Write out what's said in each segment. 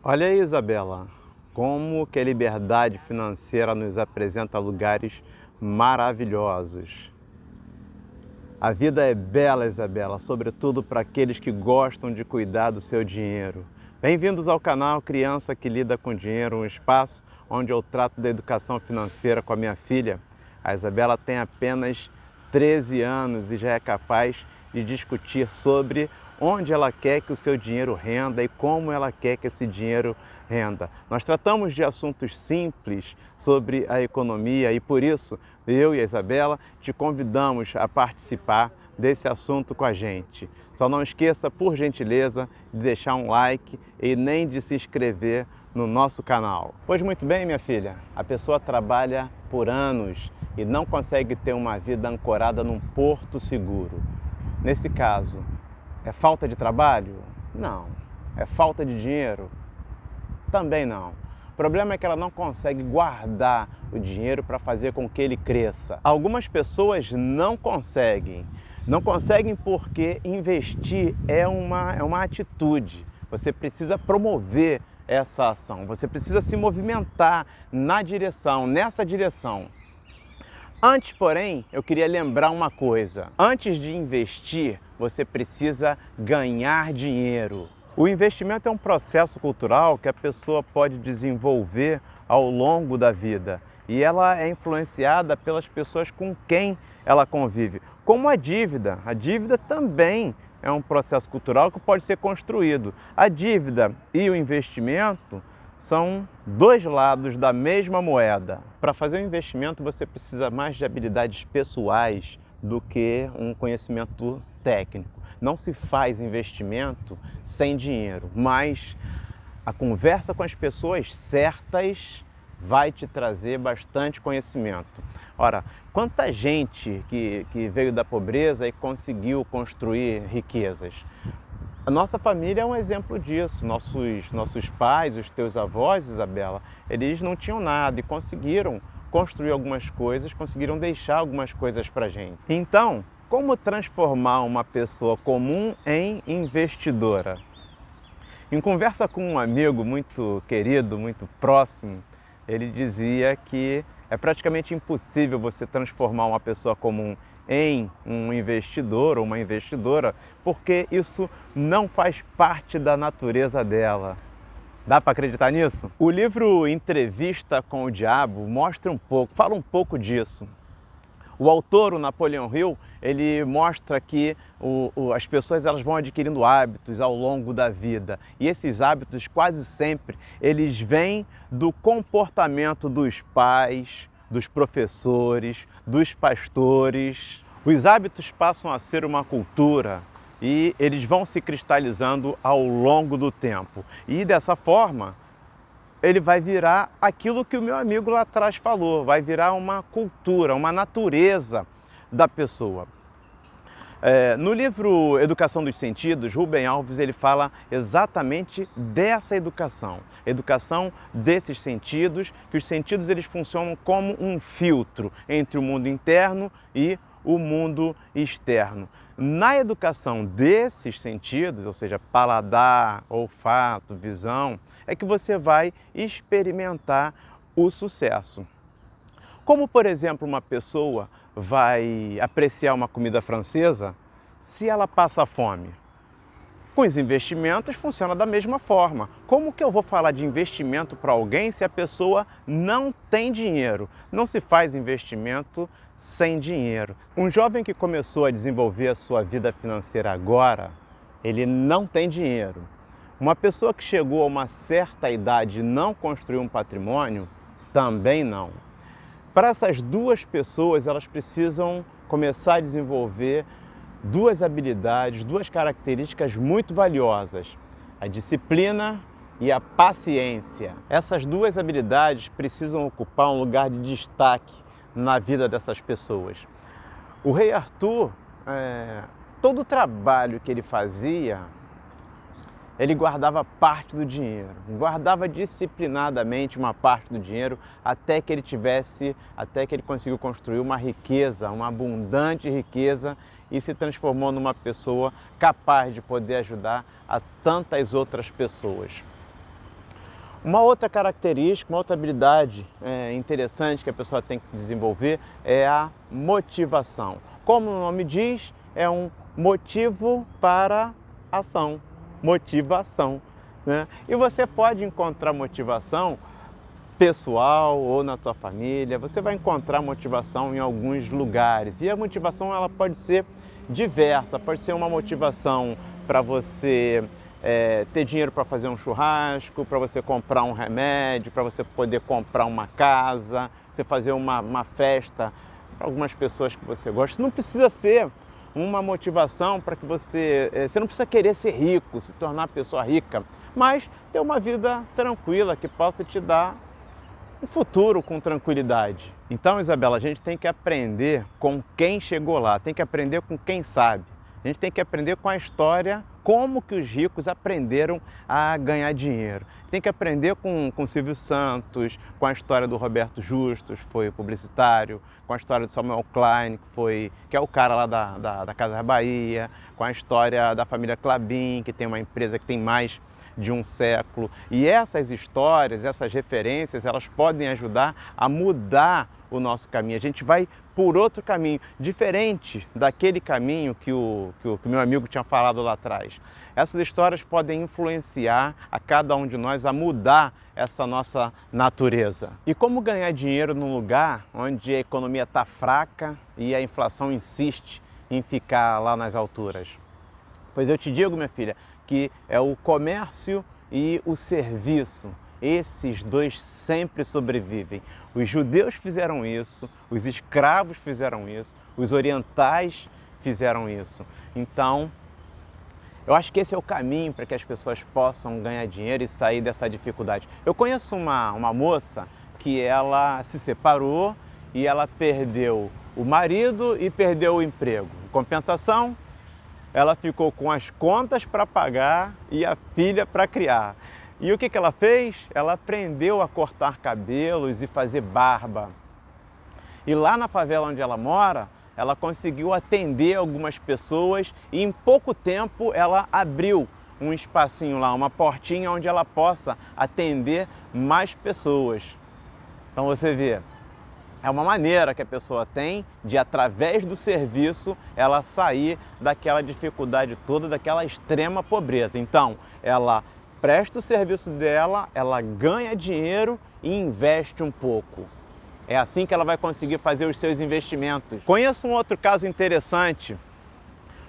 Olha aí, Isabela, como que a liberdade financeira nos apresenta lugares maravilhosos. A vida é bela, Isabela, sobretudo para aqueles que gostam de cuidar do seu dinheiro. Bem-vindos ao canal Criança que Lida com Dinheiro, um espaço onde eu trato da educação financeira com a minha filha. A Isabela tem apenas 13 anos e já é capaz de discutir sobre onde ela quer que o seu dinheiro renda e como ela quer que esse dinheiro renda. Nós tratamos de assuntos simples sobre a economia e por isso eu e a Isabela te convidamos a participar desse assunto com a gente. Só não esqueça, por gentileza, de deixar um like e nem de se inscrever no nosso canal. Pois muito bem, minha filha, a pessoa trabalha por anos e não consegue ter uma vida ancorada num porto seguro. Nesse caso, é falta de trabalho? Não. É falta de dinheiro? Também não. O problema é que ela não consegue guardar o dinheiro para fazer com que ele cresça. Algumas pessoas não conseguem. Não conseguem porque investir é uma atitude. Você precisa promover essa ação. Você precisa se movimentar nessa direção. Antes, porém, eu queria lembrar uma coisa. Antes de investir, você precisa ganhar dinheiro. O investimento é um processo cultural que a pessoa pode desenvolver ao longo da vida e ela é influenciada pelas pessoas com quem ela convive. Como a dívida. A dívida também é um processo cultural que pode ser construído. A dívida e o investimento são dois lados da mesma moeda. Para fazer um investimento, você precisa mais de habilidades pessoais do que um conhecimento técnico. Não se faz investimento sem dinheiro, mas a conversa com as pessoas certas vai te trazer bastante conhecimento. Ora, quanta gente que veio da pobreza e conseguiu construir riquezas? A nossa família é um exemplo disso. Nossos pais, os teus avós, Isabela, eles não tinham nada e conseguiram construir algumas coisas, conseguiram deixar algumas coisas para a gente. Então, como transformar uma pessoa comum em investidora? Em conversa com um amigo muito querido, muito próximo, ele dizia que é praticamente impossível você transformar uma pessoa comum em um investidor ou uma investidora, porque isso não faz parte da natureza dela. Dá para acreditar nisso? O livro Entrevista com o Diabo fala um pouco disso. O autor, o Napoleão Hill, ele mostra que as pessoas elas vão adquirindo hábitos ao longo da vida. E esses hábitos, quase sempre, eles vêm do comportamento dos pais, dos professores, dos pastores. Os hábitos passam a ser uma cultura e eles vão se cristalizando ao longo do tempo. E dessa forma, ele vai virar aquilo que o meu amigo lá atrás falou, vai virar uma cultura, uma natureza da pessoa. No livro Educação dos Sentidos, Rubem Alves ele fala exatamente dessa educação desses sentidos, que os sentidos eles funcionam como um filtro entre o mundo interno e o mundo externo. Na educação desses sentidos, ou seja, paladar, olfato, visão, é que você vai experimentar o sucesso. Como, por exemplo, uma pessoa vai apreciar uma comida francesa se ela passa fome? Com os investimentos funciona da mesma forma. Como que eu vou falar de investimento para alguém se a pessoa não tem dinheiro? Não se faz investimento sem dinheiro. Um jovem que começou a desenvolver a sua vida financeira agora, ele não tem dinheiro. Uma pessoa que chegou a uma certa idade e não construiu um patrimônio, também não. Para essas duas pessoas, elas precisam começar a desenvolver duas habilidades, duas características muito valiosas: a disciplina e a paciência. Essas duas habilidades precisam ocupar um lugar de destaque na vida dessas pessoas. O rei Arthur, todo o trabalho que ele fazia, ele guardava parte do dinheiro, guardava disciplinadamente uma parte do dinheiro até que ele conseguiu construir uma riqueza, uma abundante riqueza e se transformou numa pessoa capaz de poder ajudar a tantas outras pessoas. Uma outra característica, uma outra habilidade interessante que a pessoa tem que desenvolver é a motivação. Como o nome diz, é um motivo para ação, motivação, né? E você pode encontrar motivação pessoal ou na tua família, você vai encontrar motivação em alguns lugares. E a motivação ela pode ser diversa, pode ser uma motivação para você ter dinheiro para fazer um churrasco, para você comprar um remédio, para você poder comprar uma casa, você fazer uma festa para algumas pessoas que você gosta. Não precisa ser uma motivação para que você não precisa querer ser rico, se tornar pessoa rica, mas ter uma vida tranquila que possa te dar um futuro com tranquilidade. Então, Isabela, a gente tem que aprender com quem chegou lá, tem que aprender com quem sabe. A gente tem que aprender com a história, como que os ricos aprenderam a ganhar dinheiro. Tem que aprender com Silvio Santos, com a história do Roberto Justus, foi publicitário, com a história do Samuel Klein, que é o cara lá da Casa Bahia, com a história da família Klabin, que tem uma empresa que tem mais de um século. E essas histórias, essas referências, elas podem ajudar a mudar o nosso caminho. A gente vai por outro caminho, diferente daquele caminho que o meu amigo tinha falado lá atrás. Essas histórias podem influenciar a cada um de nós a mudar essa nossa natureza. E como ganhar dinheiro num lugar onde a economia está fraca e a inflação insiste em ficar lá nas alturas? Pois eu te digo, minha filha, que é o comércio e o serviço. Esses dois sempre sobrevivem. Os judeus fizeram isso, os escravos fizeram isso, os orientais fizeram isso. Então, eu acho que esse é o caminho para que as pessoas possam ganhar dinheiro e sair dessa dificuldade. Eu conheço uma moça que ela se separou e ela perdeu o marido e perdeu o emprego. Em compensação, ela ficou com as contas para pagar e a filha para criar. E o que ela fez? Ela aprendeu a cortar cabelos e fazer barba. E lá na favela onde ela mora, ela conseguiu atender algumas pessoas e em pouco tempo ela abriu um espacinho lá, uma portinha onde ela possa atender mais pessoas. Então você vê, é uma maneira que a pessoa tem de, através do serviço, ela sair daquela dificuldade toda, daquela extrema pobreza. Então, ela presta o serviço dela, ela ganha dinheiro e investe um pouco. É assim que ela vai conseguir fazer os seus investimentos. Conheço um outro caso interessante.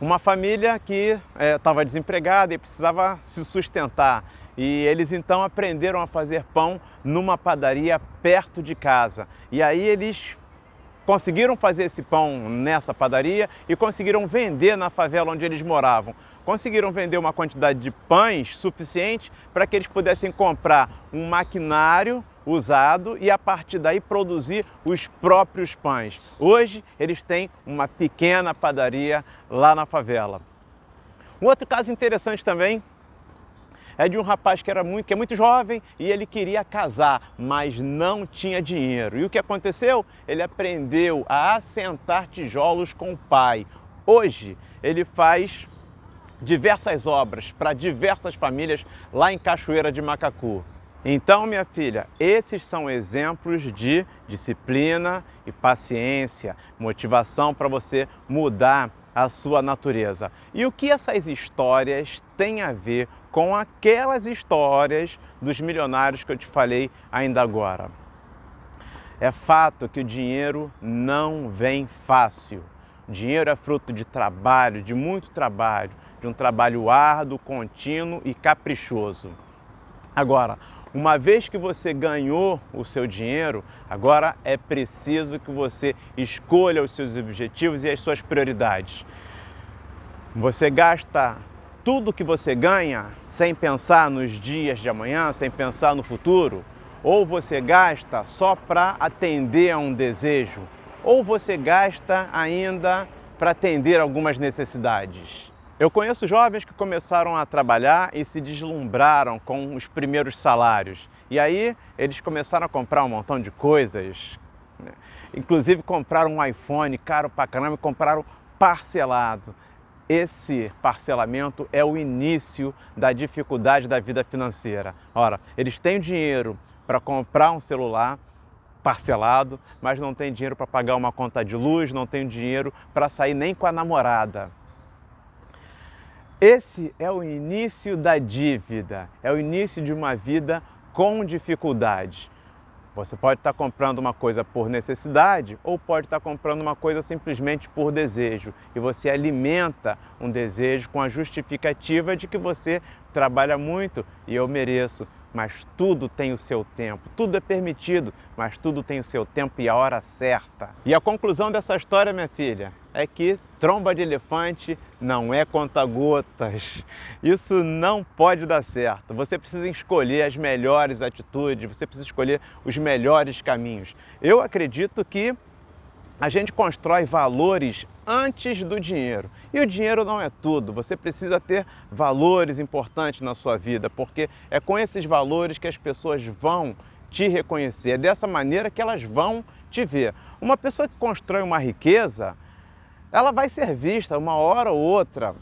Uma família que estava desempregada e precisava se sustentar. E eles então aprenderam a fazer pão numa padaria perto de casa. E aí eles conseguiram fazer esse pão nessa padaria e conseguiram vender na favela onde eles moravam. Conseguiram vender uma quantidade de pães suficiente para que eles pudessem comprar um maquinário usado e a partir daí produzir os próprios pães. Hoje eles têm uma pequena padaria lá na favela. Um outro caso interessante também é de um rapaz que é muito jovem e ele queria casar, mas não tinha dinheiro. E o que aconteceu? Ele aprendeu a assentar tijolos com o pai. Hoje ele faz diversas obras para diversas famílias lá em Cachoeira de Macacu. Então, minha filha, esses são exemplos de disciplina e paciência, motivação para você mudar a sua natureza. E o que essas histórias têm a ver com aquelas histórias dos milionários que eu te falei ainda agora? É fato que o dinheiro não vem fácil. O dinheiro é fruto de trabalho, de muito trabalho, de um trabalho árduo, contínuo e caprichoso. Agora, uma vez que você ganhou o seu dinheiro, agora é preciso que você escolha os seus objetivos e as suas prioridades. Você gasta tudo que você ganha sem pensar nos dias de amanhã, sem pensar no futuro? Ou você gasta só para atender a um desejo? Ou você gasta ainda para atender algumas necessidades? Eu conheço jovens que começaram a trabalhar e se deslumbraram com os primeiros salários. E aí eles começaram a comprar um montão de coisas, inclusive compraram um iPhone caro pra caramba e compraram parcelado. esse parcelamento é o início da dificuldade da vida financeira. Ora, eles têm dinheiro para comprar um celular parcelado, mas não tem dinheiro para pagar uma conta de luz, não tem dinheiro para sair nem com a namorada. Esse é o início da dívida, é o início de uma vida com dificuldade. Você pode estar comprando uma coisa por necessidade ou pode estar comprando uma coisa simplesmente por desejo. E você alimenta um desejo com a justificativa de que você trabalha muito e eu mereço. Mas tudo tem o seu tempo, tudo é permitido, mas tudo tem o seu tempo e a hora certa. E a conclusão dessa história, minha filha, é que tromba de elefante não é conta-gotas. Isso não pode dar certo. Você precisa escolher as melhores atitudes, você precisa escolher os melhores caminhos. Eu acredito que a gente constrói valores antes do dinheiro. E o dinheiro não é tudo. Você precisa ter valores importantes na sua vida, porque é com esses valores que as pessoas vão te reconhecer. É dessa maneira que elas vão te ver. Uma pessoa que constrói uma riqueza, ela vai ser vista uma hora ou outra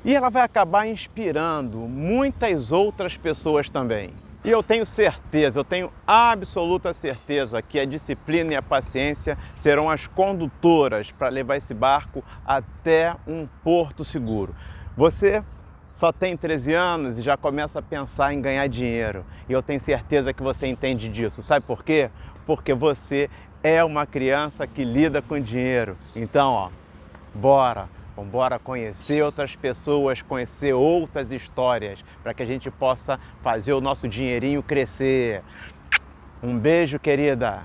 e ela vai acabar inspirando muitas outras pessoas também. E eu tenho certeza, eu tenho absoluta certeza que a disciplina e a paciência serão as condutoras para levar esse barco até um porto seguro. Você só tem 13 anos e já começa a pensar em ganhar dinheiro. E eu tenho certeza que você entende disso. Sabe por quê? Porque você é uma criança que lida com dinheiro. Então, ó, bora! Vamos conhecer outras pessoas, conhecer outras histórias, para que a gente possa fazer o nosso dinheirinho crescer. Um beijo, querida!